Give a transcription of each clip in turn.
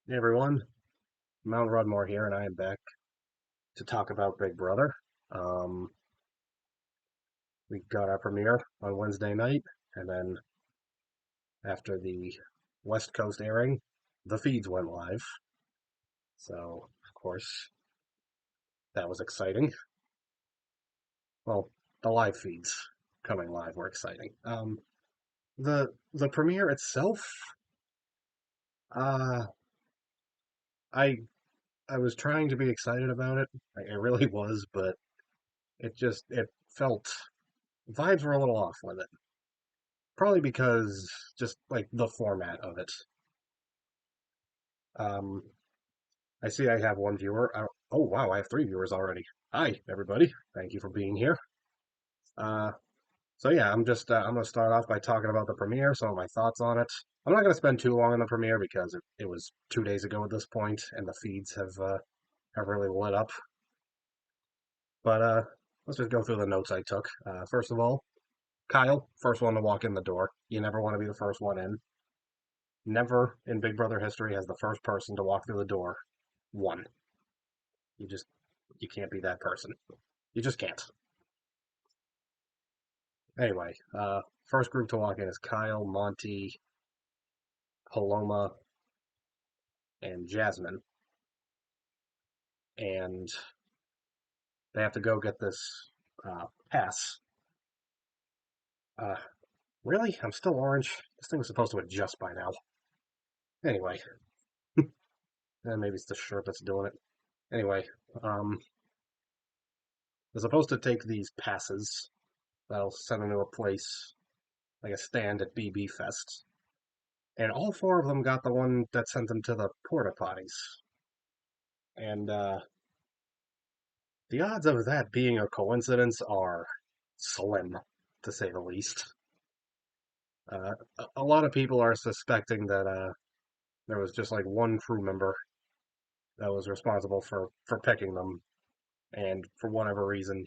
Hey everyone, Mount Rudmore here, and I am back to talk about Big Brother. Um, we got our premiere on Wednesday night, and then after the West Coast airing, the feeds went live. So, of course, that was exciting. Well, the live feeds coming live were exciting. The premiere itself, uh, I I was trying to be excited about it. I really was, but it felt vibes were a little off with it. Probably because just like the format of it. Um, I see I have one viewer. Oh wow, I have three viewers already. Hi everybody, thank you for being here. Uh, so yeah, I'm gonna start off by talking about the premiere, some of my thoughts on it. I'm not gonna spend too long on the premiere because it was 2 days ago at this point, and the feeds have really lit up. But let's just go through the notes I took. First of all, Kyle, first one to walk in the door. You never want to be the first one in. Never in Big Brother history has the first person to walk through the door won. You just you can't be that person. You just can't. Anyway, first group to walk in is Kyle, Monty, Paloma, and Jasmine, and they have to go get this pass. Uh, really? I'm still orange. This thing was supposed to adjust by now. Anyway, maybe it's the shirt that's doing it. Anyway, um, they're supposed to take these passes that'll send them to a place like a stand at BB Fest, and all four of them got the one that sent them to the porta potties. And the odds of that being a coincidence are slim, to say the least. A lot of people are suspecting that there was just like one crew member that was responsible for picking them, and for whatever reason,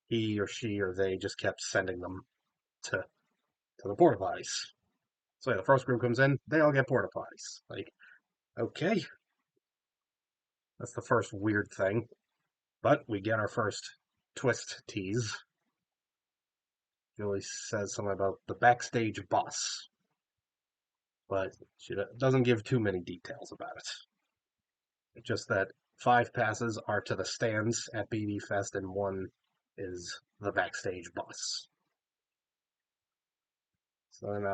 he or she or they just kept sending them to to the porta potties. So yeah, the first group comes in, they all get porta potties. Like, okay, that's the first weird thing. But we get our first twist tease. Julie says something about the backstage boss, but she doesn't give too many details about it. It's just that 5 passes are to the stands at BB Fest, and one is the backstage boss. So then,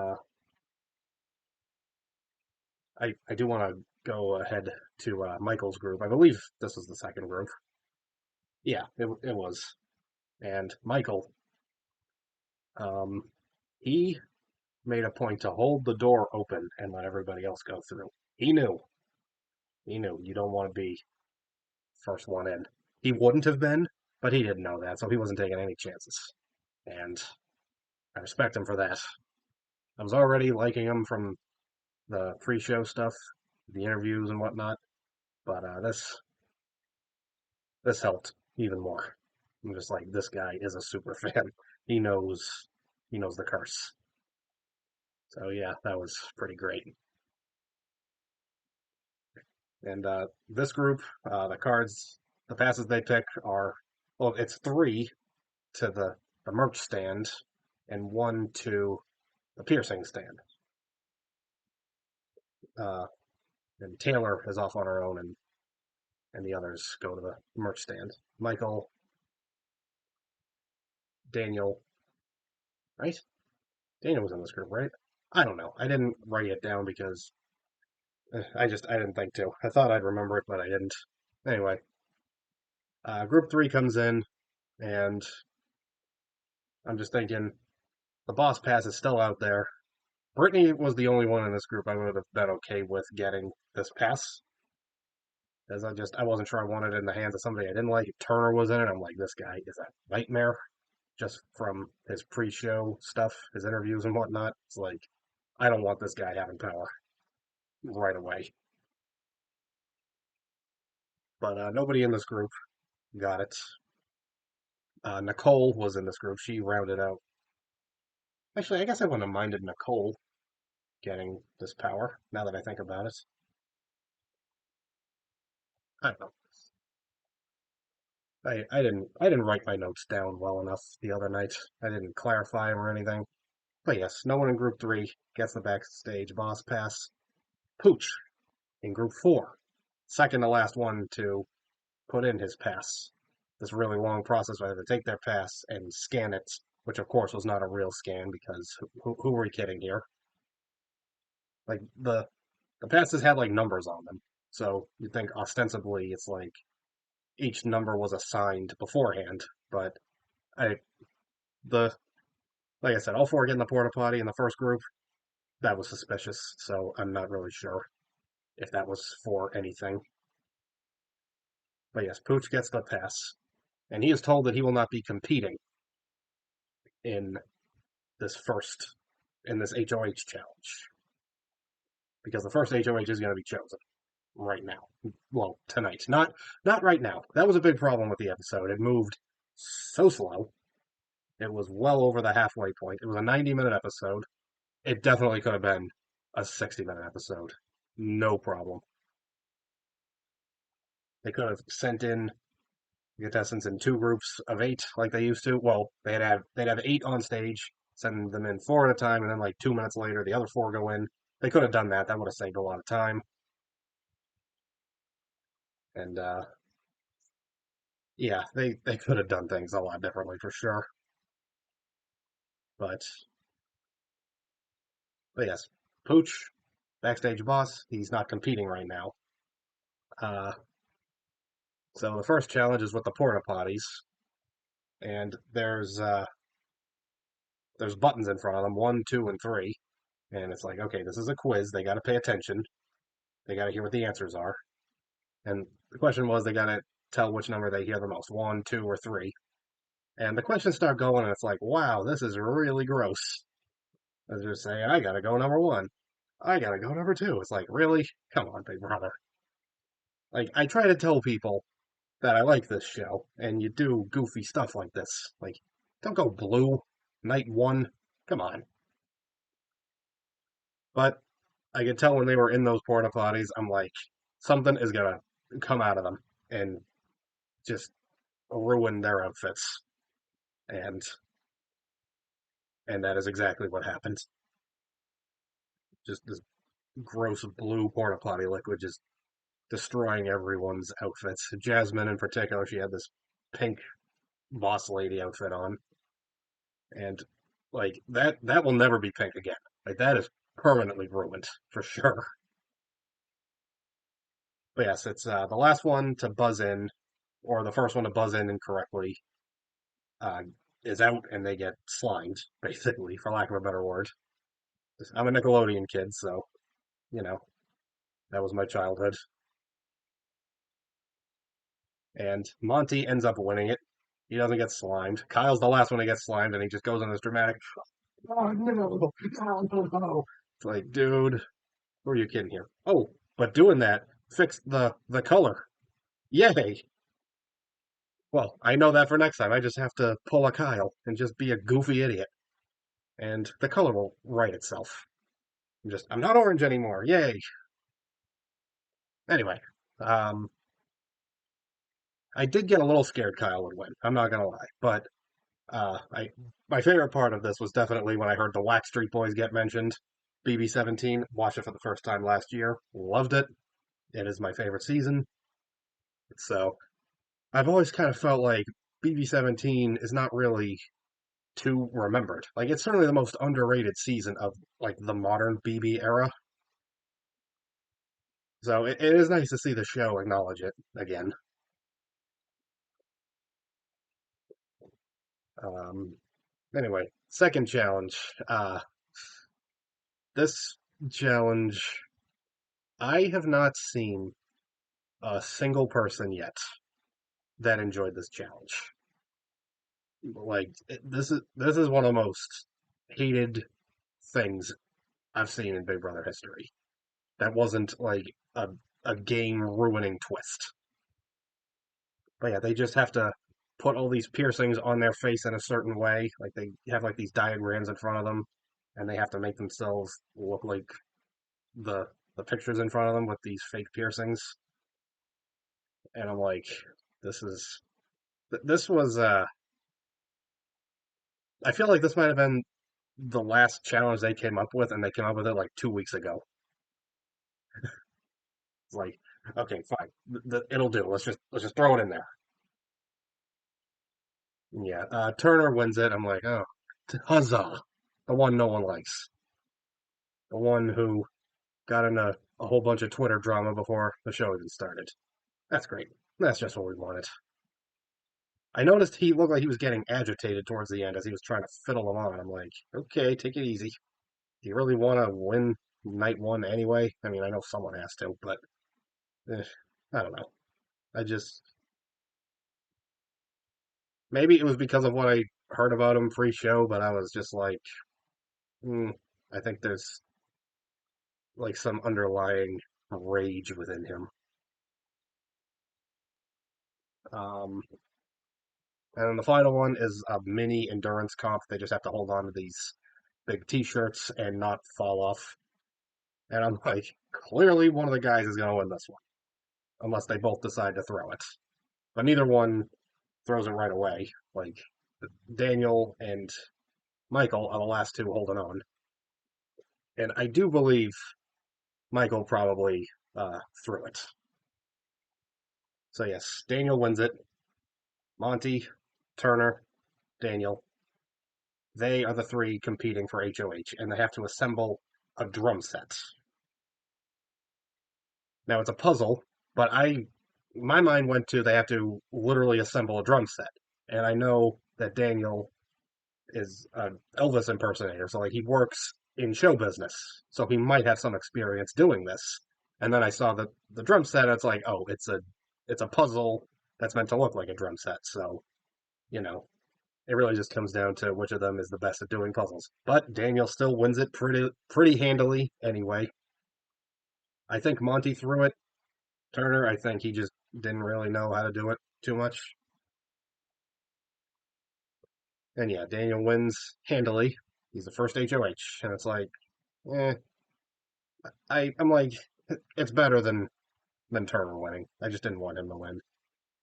I do want to go ahead to Michael's group. I believe this is the second group. Yeah, it was. And Michael, um, he made a point to hold the door open and let everybody else go through. He knew. He knew you don't want to be first one in. He wouldn't have been, but he didn't know that, so he wasn't taking any chances. And I respect him for that. I was already liking him from the pre-show stuff, the interviews and whatnot, but this helped even more. I'm just like, this guy is a super fan. He knows he knows the curse. So yeah, that was pretty great. And this group, the passes they pick are, well, it's 3 to the merch stand and 1 to the piercing stand. Uh, and Taylor is off on her own, and the others go to the merch stand. Michael, Daniel, right? Daniel was in this group, right? I don't know. I didn't write it down because I didn't think to. I thought I'd remember it, but I didn't. Anyway, group 3 comes in, and I'm just thinking the boss pass is still out there. Brittany was the only one in this group I would have been okay with getting this pass, as I wasn't sure I wanted it in the hands of somebody I didn't like. Turner was in it. I'm like, this guy is a nightmare just from his pre-show stuff, his interviews and whatnot. It's like, I don't want this guy having power right away. But nobody in this group got it. Nicole was in this group. She rounded out. Actually, I guess I wouldn't have minded Nicole getting this power now that I think about it. I don't know. I didn't write my notes down well enough the other night. I didn't clarify them or anything. But yes, no one in group three gets the backstage boss pass. Pooch in group four, second to last one to put in his pass. This really long process where they had to take their pass and scan it, which of course was not a real scan because who are we kidding here? Like the passes had like numbers on them, so you think ostensibly it's like each number was assigned beforehand, but I the like I said, all four getting the porta potty in the first group, that was suspicious, so I'm not really sure if that was for anything. But yes, Pooch gets the pass, and he is told that he will not be competing in this first in this HOH challenge because the first HOH is going to be chosen right now. Well, tonight, not right now. That was a big problem with the episode. It moved so slow. It was well over the halfway point. It was a 90-minute episode. It definitely could have been a 60-minute episode. No problem. They could have sent in the contestants in two groups of eight like they used to. Well, they'd have eight on stage, send them in four at a time, and then like 2 minutes later, the other four go in. They could have done that. That would have saved a lot of time. And yeah, they could have done things a lot differently for sure. But but yes, Pooch, backstage boss. He's not competing right now. Uh, so the first challenge is with the porta potties, and there's buttons in front of them, one, two, and three, and it's like, okay, this is a quiz. They got to pay attention. They got to hear what the answers are. And the question was, they got to tell which number they hear the most, one, two, or three. And the questions start going, and it's like, wow, this is really gross. As they're saying, I gotta go number one. I gotta go number two. It's like, really? Come on, big brother. Like, I try to tell people that I like this show, and you do goofy stuff like this. Like, don't go blue, night one. Come on. But I could tell when they were in those porta potties, I'm like, something is gonna come out of them and just ruin their outfits. And and that is exactly what happened. Just this gross blue porta potty liquid just destroying everyone's outfits. Jasmine in particular, she had this pink boss lady outfit on, and like that will never be pink again. Like that is permanently ruined for sure. But yes, it's the last one to buzz in, or the first one to buzz in incorrectly, uh, is out, and they get slimed, basically, for lack of a better word. I'm a Nickelodeon kid, so you know that was my childhood. And Monty ends up winning it. He doesn't get slimed. Kyle's the last one to get slimed, and he just goes on this dramatic, "Oh no, oh no." It's like, dude, who are you kidding here? Oh, but doing that fixed the color. Yay! Well, I know that for next time. I just have to pull a Kyle and just be a goofy idiot, and the color will right itself. I'm not orange anymore. Yay! Anyway, um, I did get a little scared Kyle would win. I'm not gonna lie, but I my favorite part of this was definitely when I heard the Wax Street Boys get mentioned. BB17, watched it for the first time last year, loved it. It is my favorite season. So I've always kind of felt like BB17 is not really too remembered. Like it's certainly the most underrated season of like the modern BB era. So it is nice to see the show acknowledge it again. Um, anyway, second challenge. This challenge, I have not seen a single person yet that enjoyed this challenge. Like this is one of the most hated things I've seen in Big Brother history. That wasn't like a game ruining twist. But yeah, they just have to put all these piercings on their face in a certain way. Like they have like these diagrams in front of them, and they have to make themselves look like the the pictures in front of them with these fake piercings. And I'm like, this is this was I feel like this might have been the last challenge they came up with, and they came up with it like 2 weeks ago. It's like, okay, fine, it'll do. Let's just throw it in there. Yeah, Turner wins it. I'm like, oh, huzzah! The one no one likes, the one who got in a whole bunch of Twitter drama before the show even started. That's great. That's just what we wanted. I noticed he looked like he was getting agitated towards the end as he was trying to fiddle them on. I'm like, okay, take it easy. Do you really want to win night one anyway? I mean, I know someone has to, but eh, I don't know. I just maybe it was because of what I heard about him pre-show, but I was just like, hmm, I think there's like some underlying rage within him. Um, and then the final one is a mini endurance comp. They just have to hold on to these big T-shirts and not fall off. And I'm like, clearly one of the guys is going to win this one, unless they both decide to throw it. But neither one throws it right away. Like Daniel and Michael are the last two holding on. And I do believe Michael probably threw it. So yes, Daniel wins it. Monty, Turner, Daniel. They are the three competing for HOH, and they have to assemble a drum set. Now it's a puzzle, but my mind went to they have to literally assemble a drum set, and I know that Daniel is an Elvis impersonator, so like he works in show business, so he might have some experience doing this. And then I saw the drum set, and it's like, oh, it's a puzzle that's meant to look like a drum set. So you know, it really just comes down to which of them is the best at doing puzzles. But Daniel still wins it pretty handily anyway. I think Monty threw it. Turner, I think he just didn't really know how to do it too much. And yeah, Daniel wins handily. He's the first HOH, and it's like, eh, I'm like, it's better than Turner winning. I just didn't want him to win.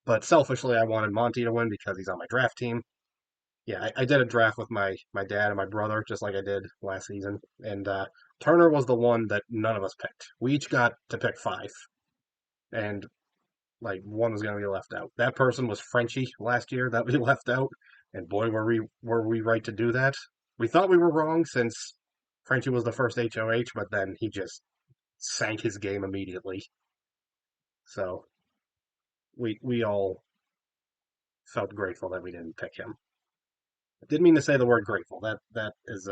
But selfishly, I wanted Monty to win because he's on my draft team. Yeah, I did a draft with my dad and my brother, just like I did last season. And Turner was the one that none of us picked. We each got to pick five, and like one was going to be left out. That person was Frenchie last year that we left out, and boy, were we right to do that. We thought we were wrong since Frenchie was the first HOH, but then he just sank his game immediately. So we all felt grateful that we didn't pick him. I didn't mean to say the word grateful. That is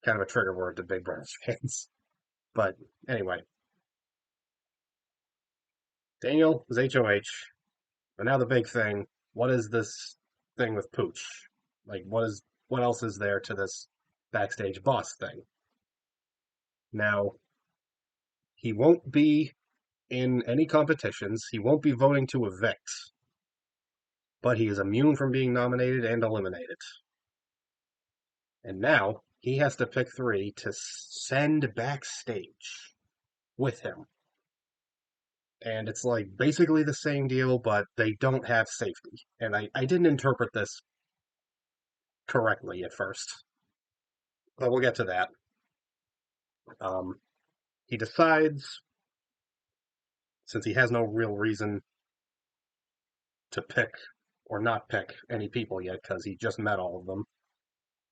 kind of a trigger word to Big Brother fans. But anyway, Daniel is HOH. But now the big thing, what is this thing with Pooch? Like what else is there to this backstage boss thing? Now, he won't be in any competitions. He won't be voting to evict, but he is immune from being nominated and eliminated. And now he has to pick three to send backstage with him. And it's like basically the same deal, but they don't have safety. And I didn't interpret this correctly at first, but we'll get to that. Um, he decides, since he has no real reason to pick or not pick any people yet, because he just met all of them,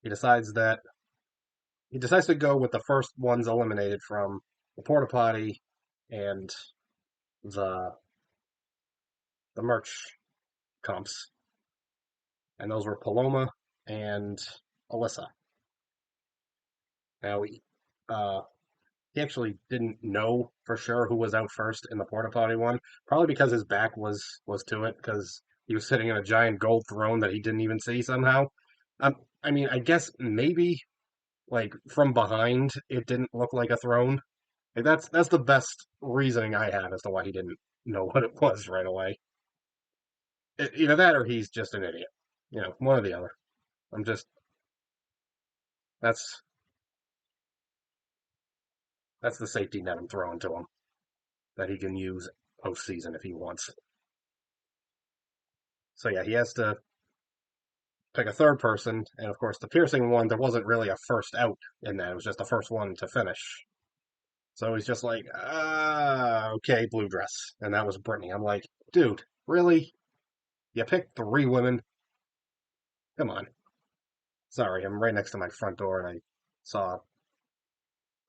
he decides that he decides to go with the first ones eliminated from the porta potty and the the merch comps, and those were Paloma and Alyssa. Now he actually didn't know for sure who was out first in the porta potty one, probably because his back was to it because he was sitting in a giant gold throne that he didn't even see somehow. I mean, I guess maybe like from behind it didn't look like a throne. Like, that's the best reasoning I have as to why he didn't know what it was right away. Either that or he's just an idiot. One or the other. I'm just that's that's the safety net I'm throwing to him that he can use postseason if he wants. So yeah, he has to pick a third person, and of course the piercing one, there wasn't really a first out in that. It was just the first one to finish. So he's just like, okay, blue dress. And that was Brittany. I'm like, dude, really? You picked three women? Come on. Sorry, I'm right next to my front door and I saw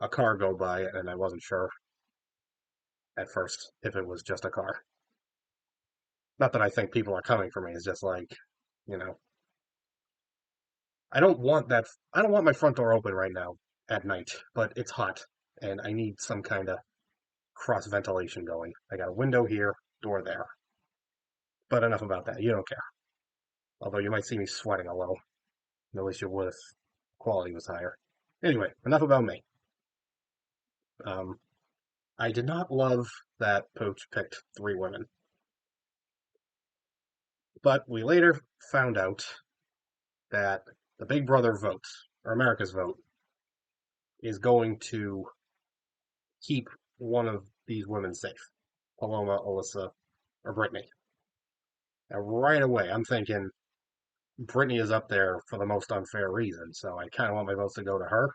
a car go by and I wasn't sure at first if it was just a car. Not that I think people are coming for me, it's just like, you know, I don't want that. I don't want my front door open right now at night, but it's hot and I need some kind of cross ventilation going. I got a window here, door there. But enough about that. You don't care. Although you might see me sweating a little. At least you would if quality was higher. Anyway, enough about me. Um, I did not love that Pooch picked three women, but we later found out that the Big Brother vote, or America's vote, is going to keep one of these women safe. Paloma, Alyssa, or Brittany. Now, right away, I'm thinking Brittany is up there for the most unfair reason, so I kind of want my votes to go to her.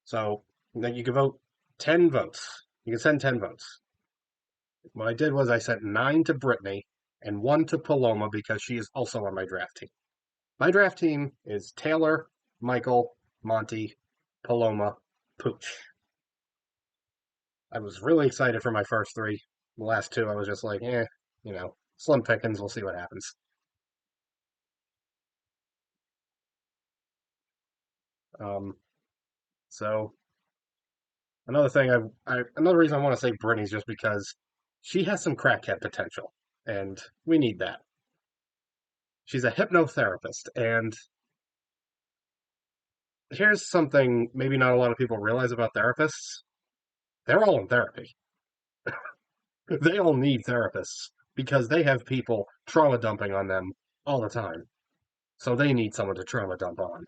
So then you can vote 10 votes. You can send 10 votes. What I did was I sent 9 to Brittany and 1 to Paloma because she is also on my draft team. My draft team is Taylor, Michael, Monty, Paloma, Pooch. I was really excited for my first three. The last two, I was just like, slim pickings. We'll see what happens. Um, so another thing, another reason I want to say Brittany's just because she has some crackhead potential, and we need that. She's a hypnotherapist, and here's something maybe not a lot of people realize about therapists. They're all in therapy. They all need therapists because they have people trauma dumping on them all the time. So they need someone to trauma dump on.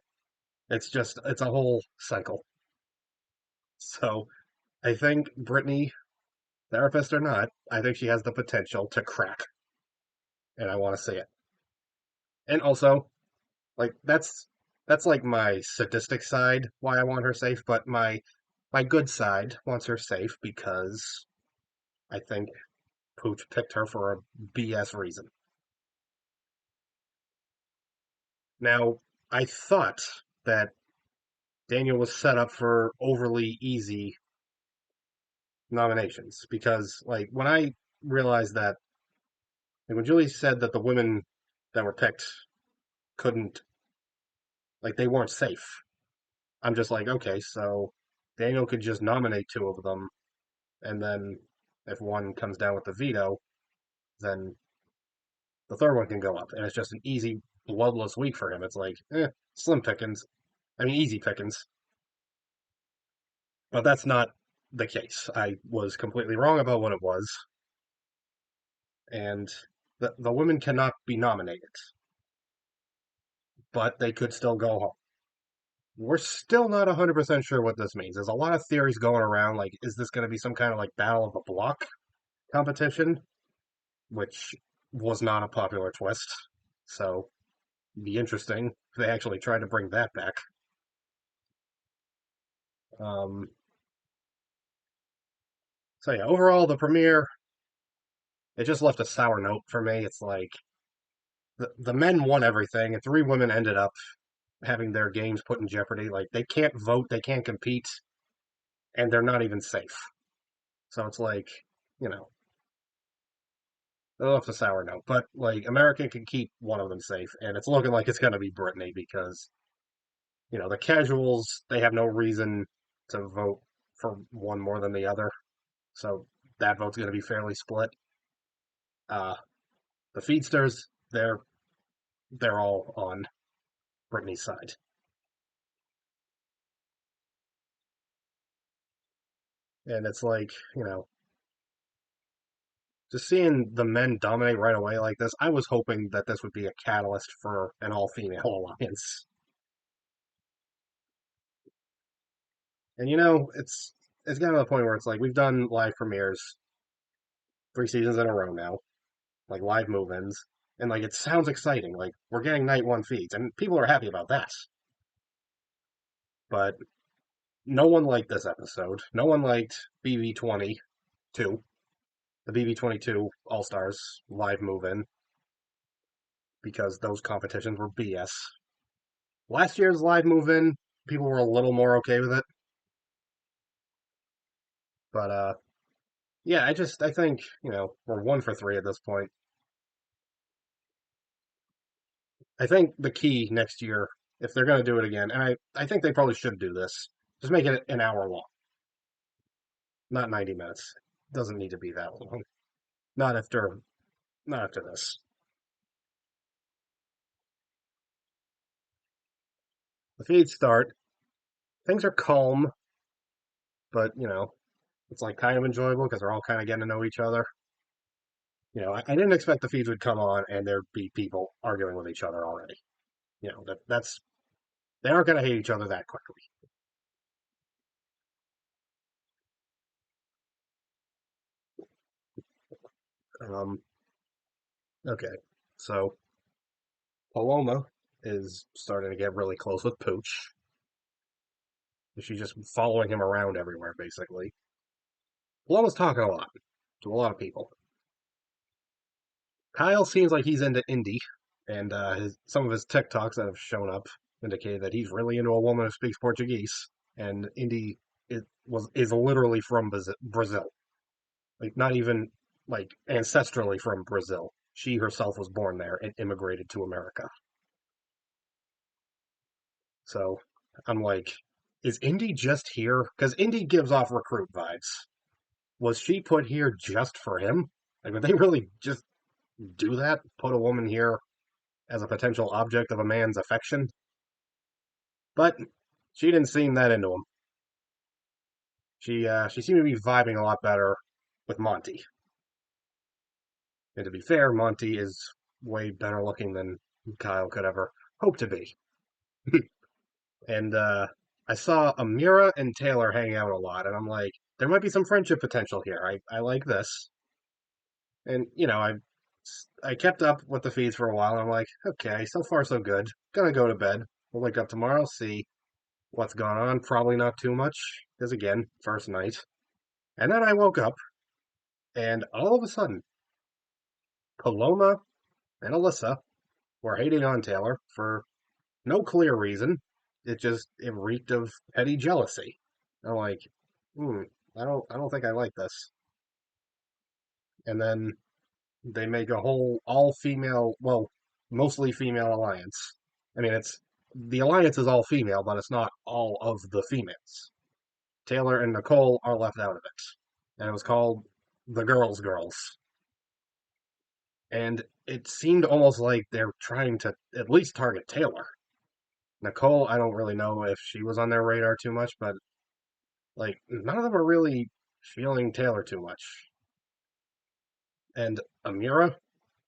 It's a whole cycle. So I think Brittany, therapist or not, I think she has the potential to crack, and I want to see it. And also, like that's like my sadistic side why I want her safe, but my good side wants her safe because I think Pooch picked her for a BS reason. Now, I thought that Daniel was set up for overly easy nominations because, like, when I realized that, like, when Julie said that the women that were picked couldn't, like, they weren't safe, I'm just like, okay, so Daniel could just nominate two of them, and then if one comes down with the veto, then the third one can go up, and it's just an easy, bloodless week for him. It's like, slim pickings. I mean, easy pickings. But that's not the case. I was completely wrong about what it was, and the women cannot be nominated, but they could still go home. We're still not 100% sure what this means. There's a lot of theories going around, like, is this going to be some kind of like Battle of the Block competition, which was not a popular twist. So, it'd be interesting if they actually tried to bring that back. Um, so yeah, overall, the premiere, it just left a sour note for me. It's like the men won everything, and three women ended up having their games put in jeopardy. Like they can't vote, they can't compete, and they're not even safe. So it's like, you know, they left a sour note. But like America can keep one of them safe, and it's looking like it's going to be Brittany because the casuals they have no reason to vote for one more than the other, so that vote's going to be fairly split. Uh, the feedsters, they're all on Brittany's side, and it's like just seeing the men dominate right away like this, I was hoping that this would be a catalyst for an all-female alliance. And it's gotten to the point where it's like we've done live premieres 3 seasons in a row now, like live move-ins, and like it sounds exciting. Like we're getting night one feeds, and people are happy about that. But no one liked this episode. No one liked BB22, the BB22 All Stars live move in, because those competitions were BS. Last year's live move in, people were a little more okay with it. But yeah, I think, we're 1 for 3 at this point. I think the key next year, if they're going to do it again, and I think they probably should do this, just make it an hour long, not 90 minutes. It doesn't need to be that long. Not after not after this. The feeds start. Things are calm, but it's like kind of enjoyable because they're all kind of getting to know each other. I didn't expect the feeds would come on and there'd be people arguing with each other already. That's they aren't going to hate each other that quickly. Um, okay, so Paloma is starting to get really close with Pooch. She's just following him around everywhere, basically. Paloma's talking a lot to a lot of people. Kyle seems like he's into indie, and some of his TikToks that have shown up indicate that he's really into a woman who speaks Portuguese. And Indy is literally from Brazil, like not even like ancestrally from Brazil. She herself was born there and immigrated to America. So I'm like, is Indy just here? Because Indy gives off recruit vibes. Was she put here just for him? Like, would they really just do that? Put a woman here as a potential object of a man's affection? But she didn't seem that into him. She seemed to be vibing a lot better with Monty. And to be fair, Monty is way better looking than Kyle could ever hope to be. And I saw Amira and Taylor hanging out a lot, and I'm like, there might be some friendship potential here. I like this. And I kept up with the feeds for a while, and I'm like, okay, so far so good. Gonna go to bed. We'll wake up tomorrow, see what's gone on. Probably not too much, because again, first night. And then I woke up, and all of a sudden, Paloma and Alyssa were hating on Taylor for no clear reason. It reeked of petty jealousy. I'm like, hmm, I don't think I like this. And then they make a whole all female, well, mostly female alliance. I mean, it's the alliance is all female, but it's not all of the females. Taylor and Nicole are left out of it, and it was called the Girls. And it seemed almost like they're trying to at least target Taylor. Nicole, I don't really know if she was on their radar too much, but like none of them are really feeling Taylor too much. And Amira,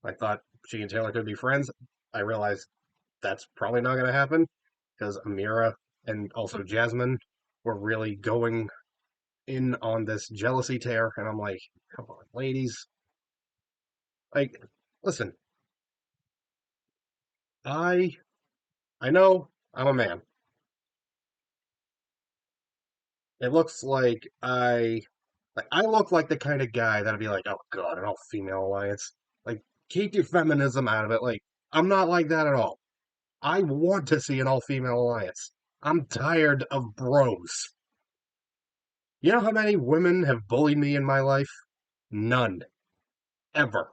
I thought she and Taylor could be friends. I realized that's probably not going to happen because Amira and also Jasmine were really going in on this jealousy tear, and I'm like, come on, ladies. Like, listen, I I know I'm a man. It looks like I look like the kind of guy that'd be like, oh god, an all female alliance. Like, keep your feminism out of it. Like, I'm not like that at all. I want to see an all female alliance. I'm tired of bros. You know how many women have bullied me in my life? None. Ever.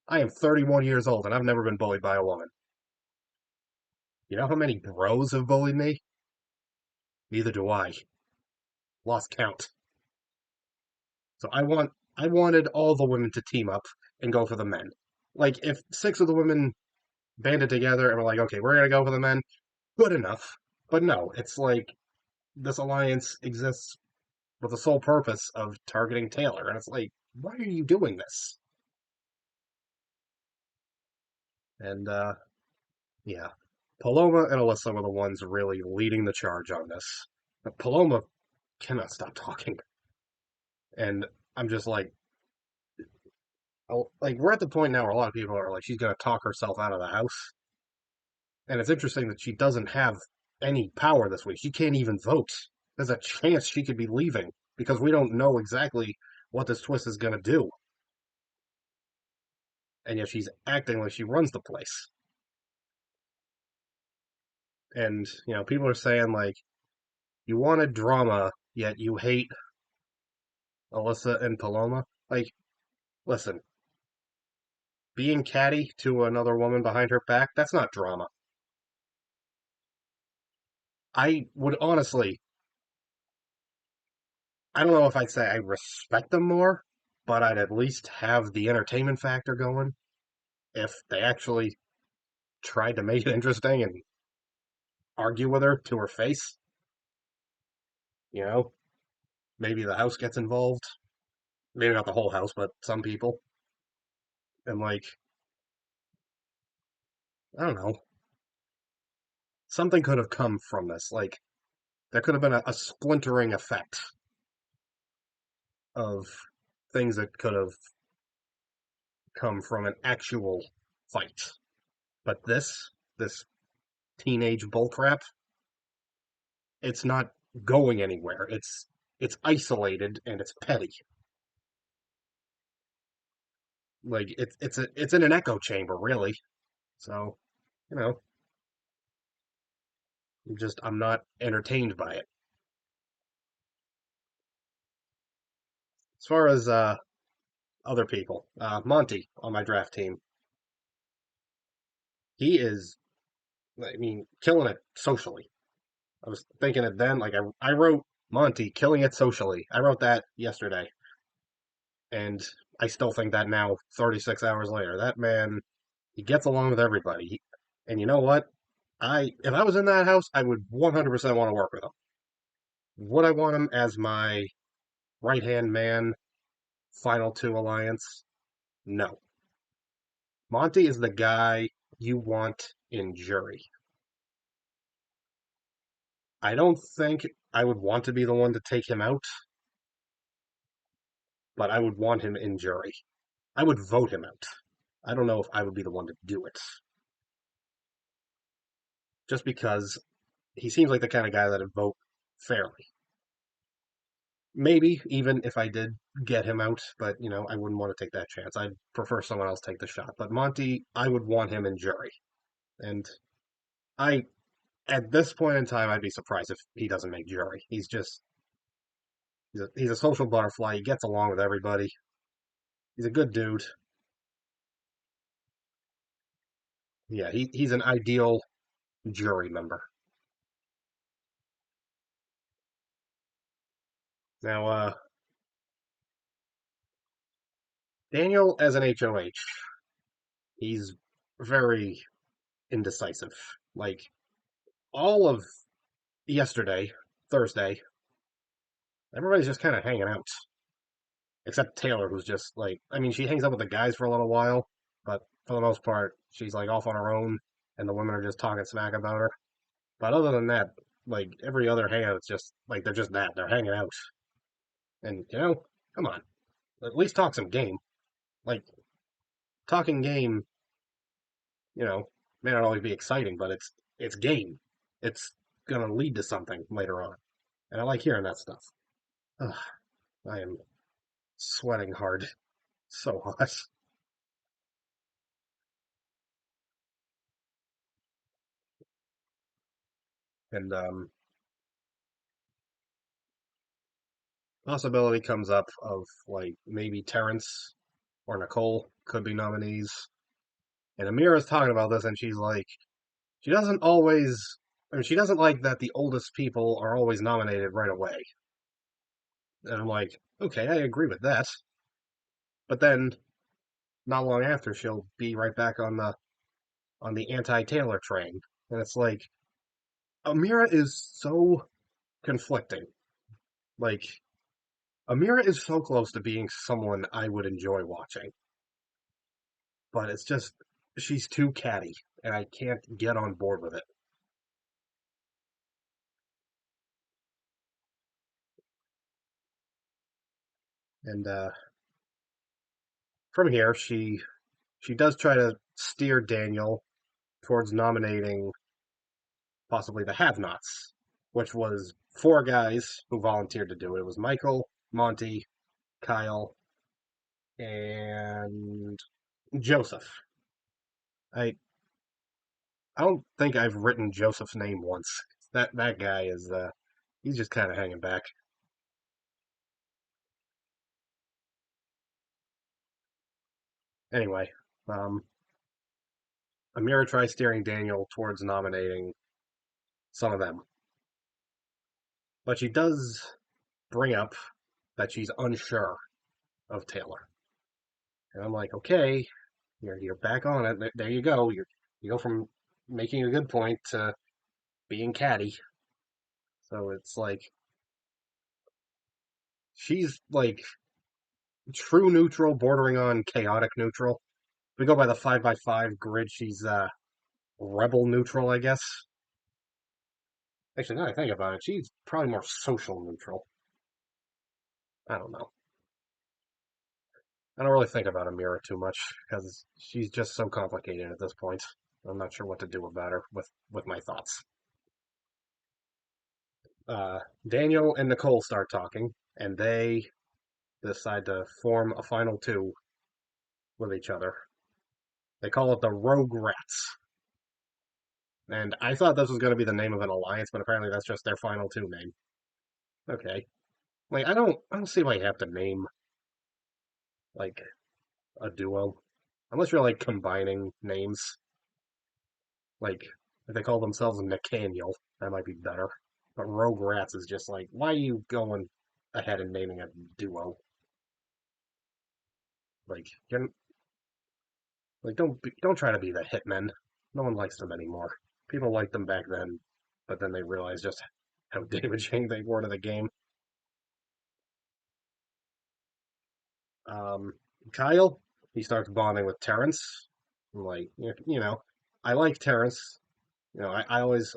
I am 31 years old and I've never been bullied by a woman. You know how many bros have bullied me? Neither do I. Lost count. So I wanted all the women to team up and go for the men. Like if 6 of the women banded together and were like, okay, we're gonna go for the men, good enough. But no, it's like this alliance exists with the sole purpose of targeting Taylor, and it's like, why are you doing this? And yeah, Paloma and Alyssa were the ones really leading the charge on this. But Paloma cannot stop talking, and I'm just like, like we're at the point now where a lot of people are like, she's gonna talk herself out of the house, and it's interesting that she doesn't have any power this week. She can't even vote. There's a chance she could be leaving because we don't know exactly what this twist is gonna do, and yet she's acting like she runs the place. And people are saying like, you wanted drama, yet you hate Alyssa and Paloma. Like, listen, being catty to another woman behind her back, that's not drama. I would honestly, I don't know if I'd say I respect them more, but I'd at least have the entertainment factor going if they actually tried to make it interesting and argue with her to her face. You know, maybe the house gets involved. Maybe not the whole house, but some people. And like, I don't know, something could have come from this. Like, there could have been a splintering effect of things that could have come from an actual fight. But this teenage bullcrap, it's not going anywhere. It's isolated and it's petty. Like it's in an echo chamber, really. So you know, I'm not entertained by it. As far as other people, Monty on my draft team, he is, I mean, killing it socially. I was thinking it then, like I wrote Monty killing it socially. I wrote that yesterday, and I still think that now, 36 hours later. That man, he gets along with everybody. And you know what? If I was in that house, I would 100% want to work with him. Would I want him as my right hand man, final two alliance? No. Monty is the guy you want in jury. I don't think I would want to be the one to take him out, but I would want him in jury. I would vote him out. I don't know if I would be the one to do it, just because he seems like the kind of guy that'd vote fairly. Maybe even if I did get him out, but I wouldn't want to take that chance. I'd prefer someone else take the shot. But Monty, I would want him in jury. And I at this point in time I'd be surprised if he doesn't make jury. He's a social butterfly. He gets along with everybody. He's a good dude. Yeah, he's an ideal jury member. Now Daniel as an HOH, he's very indecisive. Like all of yesterday, Thursday, everybody's just kind of hanging out, except Taylor, who's just like, I mean, she hangs out with the guys for a little while, but for the most part, she's like off on her own, and the women are just talking smack about her. But other than that, like every other hangout, it's just like they're just that they're hanging out, and come on, at least talk some game. Like talking game, you know, may not always be exciting, but it's game. It's gonna lead to something later on, and I like hearing that stuff. Ugh, I am sweating hard, so hot, and possibility comes up of like maybe Terrence or Nicole could be nominees. And Amira's talking about this, and she's like, she doesn't always, I mean, she doesn't like that the oldest people are always nominated right away. And I'm like, okay, I agree with that. But then, not long after, she'll be right back on the anti-Taylor train, and it's like Amira is so conflicting. Like Amira is so close to being someone I would enjoy watching, but it's just she's too catty, and I can't get on board with it. And from here, she does try to steer Daniel towards nominating possibly the have-nots, which was four guys who volunteered to do it. It was Michael, Monty, Kyle, and Joseph. I I don't think I've written Joseph's name once. That guy is he's just kind of hanging back. Anyway, um, Amira tries steering Daniel towards nominating some of them, but she does bring up that she's unsure of Taylor, and I'm like, okay, you're back on it. There you go. You go from making a good point to being catty. So it's like she's like true neutral, bordering on chaotic neutral. If we go by the 5x5 grid, she's rebel neutral, I guess. Actually, now that I think about it, she's probably more social neutral. I don't know. I don't really think about Amira too much because she's just so complicated at this point. I'm not sure what to do about her with my thoughts. Daniel and Nicole start talking, and they decide to form a final two with each other. They call it the Rogue Rats. And I thought this was going to be the name of an alliance, but apparently that's just their final two name. Okay. Like I don't see why you have to name like a duo. Unless you're like combining names. Like if they call themselves Nathaniel, that might be better. But Rogue Rats is just like, why are you going ahead and naming a duo? Like you're like don't try to be the hitmen. No one likes them anymore. People liked them back then, but then they realized just how damaging they were to the game. Um, Kyle, he starts bonding with Terrence. I'm like, I like Terrence. I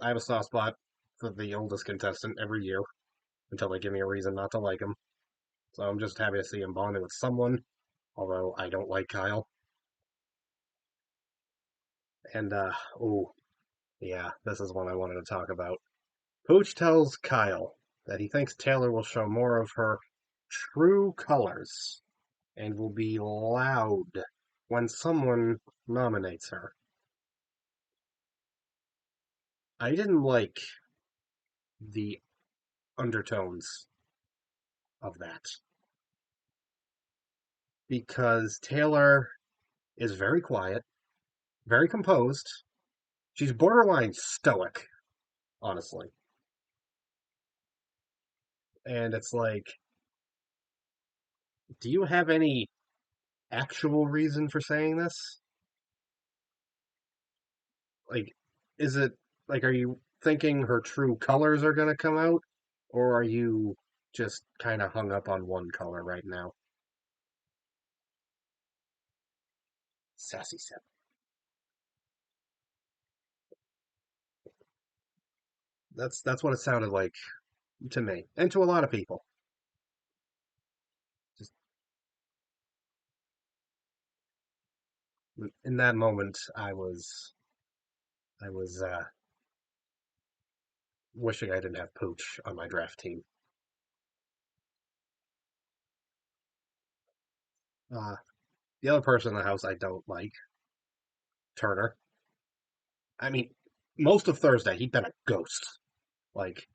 have a soft spot for the oldest contestant every year until they give me a reason not to like him. So I'm just happy to see him bonding with someone, although I don't like Kyle. And oh yeah, this is one I wanted to talk about. Pooch tells Kyle that he thinks Taylor will show more of her true colors and will be loud when someone nominates her. I didn't like the undertones of that because Taylor is very quiet, very composed. She's borderline stoic, honestly. And it's like, do you have any actual reason for saying this? Like, is it like, are you thinking her true colors are going to come out? Or are you just kind of hung up on one color right now? Sassy Sip. That's what it sounded like to me, and to a lot of people. Just in that moment, I was wishing I didn't have Pooch on my draft team. Uh, the other person in the house I don't like, Turner. I mean, most of Thursday he'd been a ghost. Like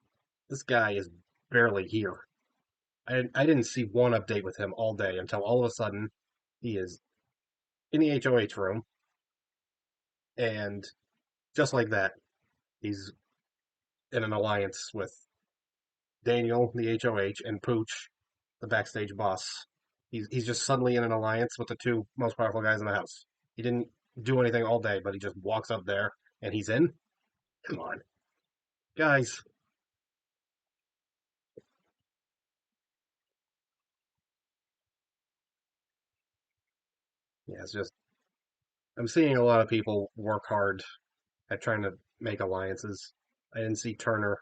this guy is barely here. I didn't see one update with him all day until all of a sudden he is in the HOH room, and just like that, he's in an alliance with Daniel, the HOH, and Pooch, the backstage boss. He's just suddenly in an alliance with the two most powerful guys in the house. He didn't do anything all day, but he just walks up there and he's in. Come on, guys. Yeah, it's just I'm seeing a lot of people work hard at trying to make alliances. I didn't see Turner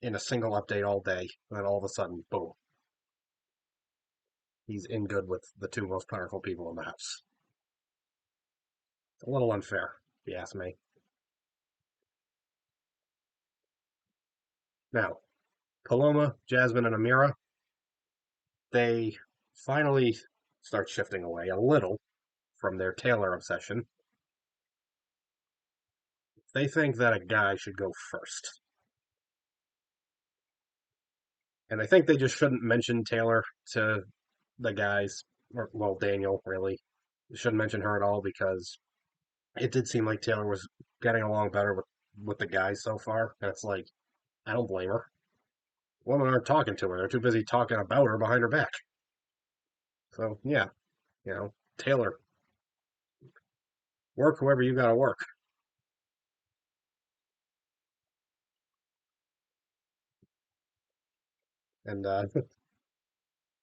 in a single update all day, and then all of a sudden, boom. he's in good with the two most powerful people in the house. It's a little unfair, if you ask me. Now, Paloma, Jasmine, and Amira, they finally start shifting away a little from their Taylor obsession. They think that a guy should go first. And I think they just shouldn't mention Taylor to the guys, or, well, Daniel, really. They shouldn't mention her at all because it did seem like Taylor was getting along better with the guys so far. And it's like, I don't blame her. Women aren't talking to her. They're too busy talking about her behind her back. So, yeah, Taylor, work whoever you got to work. And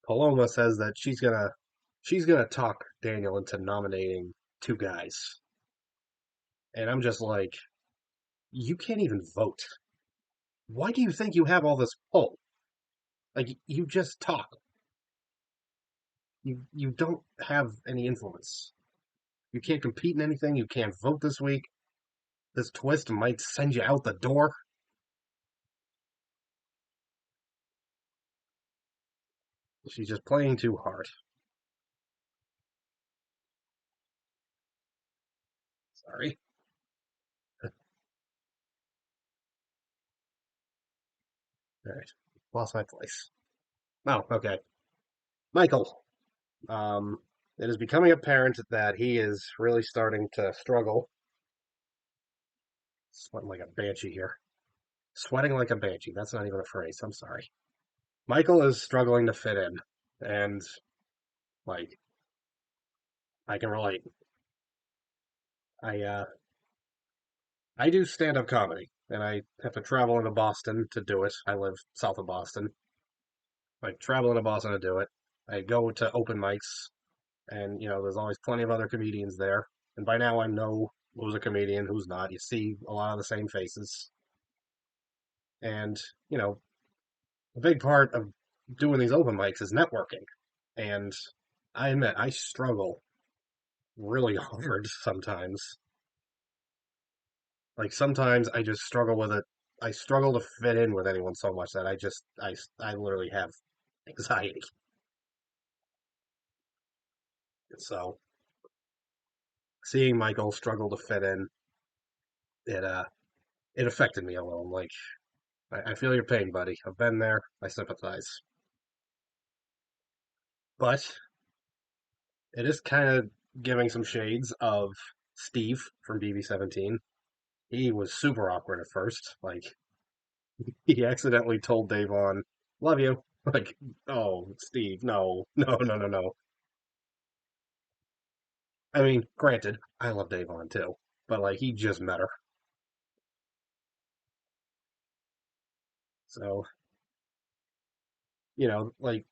Paloma says that she's gonna talk Daniel into nominating two guys. And I'm just like, you can't even vote. Why do you think you have all this pull? Like you just talk. You don't have any influence. You can't compete in anything. You can't vote this week. This twist might send you out the door. She's just playing too hard. Sorry. All right. Lost my place. Oh, okay. Michael. It is becoming apparent that he is really starting to struggle. Sweating like a banshee here. Sweating like a banshee. That's not even a phrase. I'm sorry. Michael is struggling to fit in. And, like, I can relate. I I do stand up comedy, and I have to travel into Boston to do it. I live south of Boston. I travel into Boston to do it. I go to open mics, and there's always plenty of other comedians there. And by now, I know who's a comedian, who's not. You see a lot of the same faces, and a big part of doing these open mics is networking. And I admit I struggle really hard sometimes. Like sometimes I just struggle with it. I struggle to fit in with anyone so much that I literally have anxiety. So seeing Michael struggle to fit in, it it affected me a little. Like I feel your pain, buddy. I've been there. I sympathize. But it is kind of giving some shades of Steve from BB17. He was super awkward at first. Like he accidentally told Davon, "Love you." Like, oh, Steve, no, no, no, no, no. I mean, granted, I love Davon too, but like he just met her, so like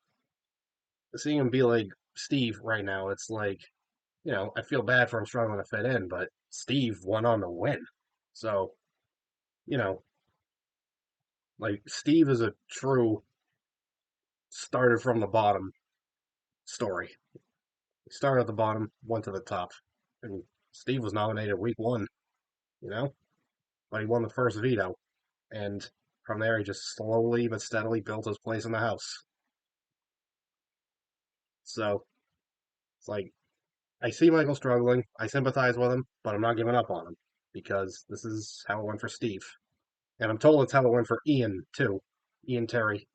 seeing him be like Steve right now, it's like I feel bad for him struggling to fit in, but Steve went on to win, so you know, like Steve is a true started from the bottom story. He started at the bottom, went to the top, and Steve was nominated week one, you know, but he won the first veto, and from there he just slowly but steadily built his place in the house. So it's like I see Michael struggling. I sympathize with him, but I'm not giving up on him because this is how it went for Steve. And I'm told it's how it went for Ian, too. Ian Terry.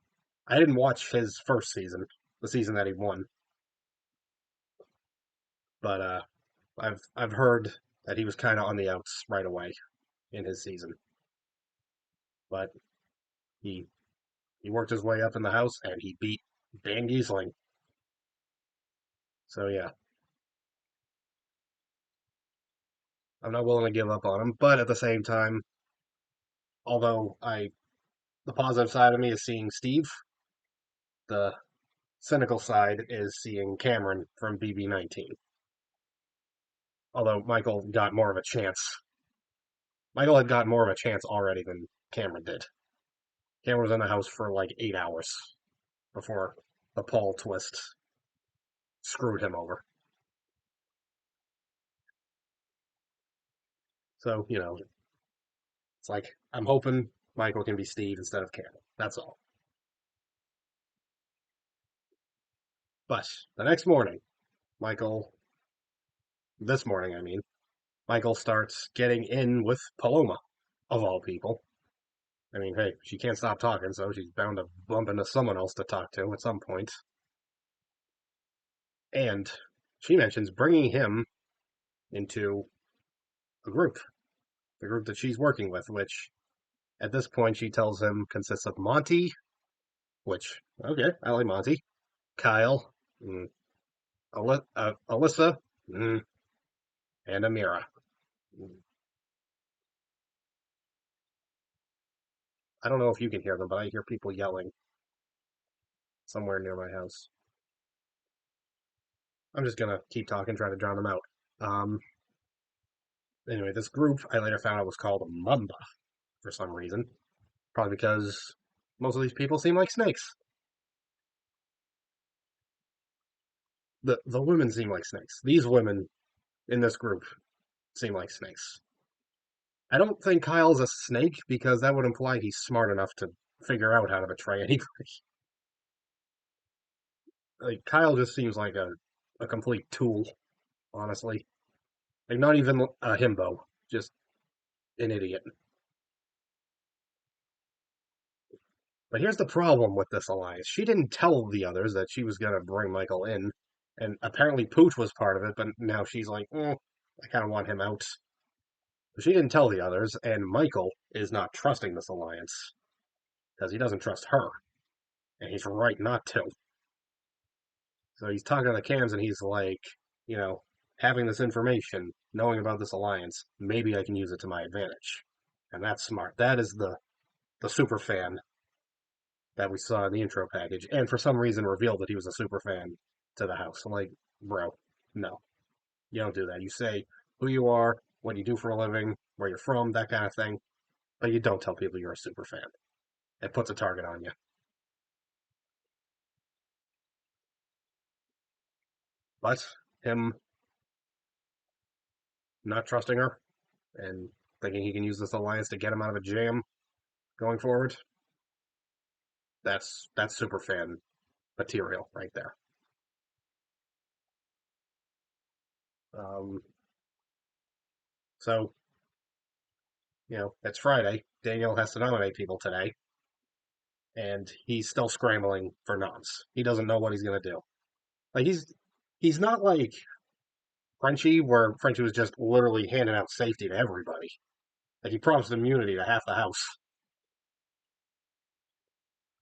I didn't watch his first season, the season that he won, but I've heard that he was kind of on the outs right away in his season. But he he worked his way up in the house and he beat Dan Giesling. So yeah, I'm not willing to give up on him, but at the same time, although the positive side of me is seeing Steve, the cynical side is seeing Cameron from BB19. Although Michael got more of a chance. Michael had got more of a chance already than Cameron did. Cameron was in the house for like 8 hours before the Paul twist. screwed him over. So, it's like I'm hoping Michael can be Steve instead of Cam. That's all. But the next morning, Michael, this morning, I mean, Michael starts getting in with Paloma, of all people. I mean, hey, she can't stop talking, so she's bound to bump into someone else to talk to at some point. And she mentions bringing him into a group, the group that she's working with, which at this point she tells him consists of Monty, which, okay, I like Monty, Kyle, mm, Alyssa, mm, and Amira. I don't know if you can hear them, but I hear people yelling somewhere near my house. I'm just gonna keep talking, try to drown them out. Um, anyway, this group I later found out was called Mamba for some reason. Probably because most of these people seem like snakes. The women seem like snakes. These women in this group seem like snakes. I don't think Kyle's a snake because that would imply he's smart enough to figure out how to betray anybody. Like Kyle just seems like a complete tool, honestly. Like not even a himbo, just an idiot. But here's the problem with this alliance. She didn't tell the others that she was gonna bring Michael in, and apparently Pooch was part of it, but now she's like, I kind of want him out. She didn't tell the others, and Michael is not trusting this alliance because he doesn't trust her, and he's right not to. So he's talking to the cams, and he's like, you know, having this information, knowing about this alliance, maybe I can use it to my advantage, and that's smart. That is the super fan that we saw in the intro package, and for some reason revealed that he was a super fan to the house. I'm like, bro, no, you don't do that. You say who you are, what you do for a living, where you're from, that kind of thing, but you don't tell people you're a super fan. It puts a target on you. But him not trusting her and thinking he can use this alliance to get him out of a jam going forward, that's super fan material right there. Um, so it's Friday. Daniel has to nominate people today, and he's still scrambling for noms. He doesn't know what he's gonna do. Like he's not like Frenchie, where Frenchie was just literally handing out safety to everybody. Like he promised immunity to half the house,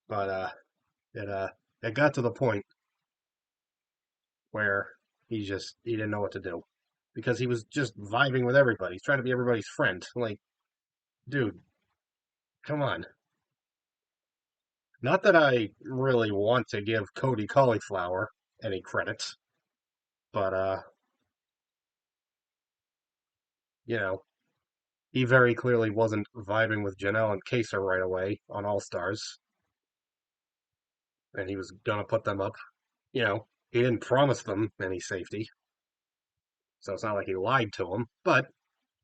but it it got to the point where he didn't know what to do because he was just vibing with everybody. He's trying to be everybody's friend. Like, dude, come on. Not that I really want to give Cody Cauliflower any credit, but you know, he very clearly wasn't vibing with Janelle and Kaser right away on All Stars, and he was gonna put them up. He didn't promise them any safety, so it's not like he lied to them. But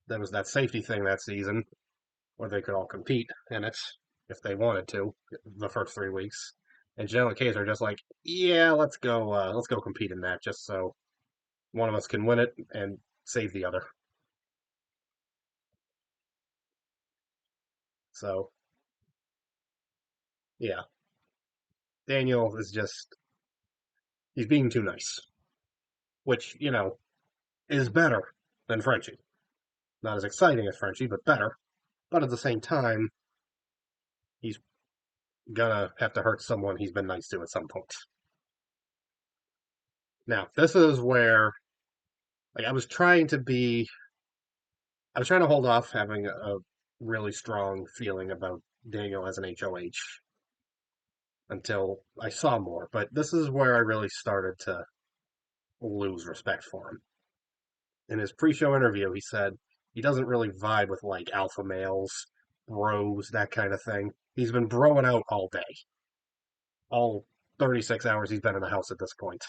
there was that safety thing that season where they could all compete in it if they wanted to the first 3 weeks. And Janelle and Kaser are just like, yeah, let's go compete in that just so one of us can win it and save the other. So yeah, Daniel is just he's being too nice, which is better than Frenchie. Not as exciting as Frenchie, but better. But at the same time, he's gonna have to hurt someone he's been nice to at some point. Now, this is where like I was trying to hold off having a really strong feeling about Daniel as an HOH until I saw more. But this is where I really started to lose respect for him. In his pre-show interview, he said he doesn't really vibe with like alpha males, bros, that kind of thing. He's been broing out all day, all 36 hours he's been in the house at this point.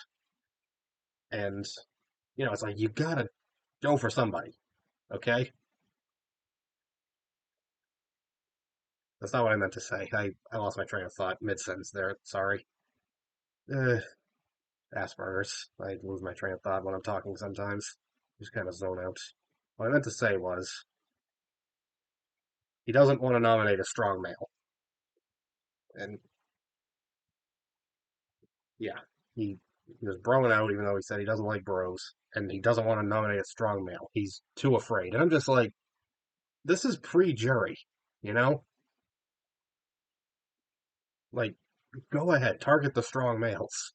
And, it's like, you gotta go for somebody, okay? That's not what I meant to say. I lost my train of thought mid-sentence there. Sorry. Uh, Asperger's. I lose my train of thought when I'm talking sometimes. Just kind of zone out. What I meant to say was, he doesn't want to nominate a strong male. And yeah, he was broing out even though he said he doesn't like bros. And he doesn't want to nominate a strong male. He's too afraid. And I'm just like, this is pre-jury, you know? Like, go ahead, target the strong males.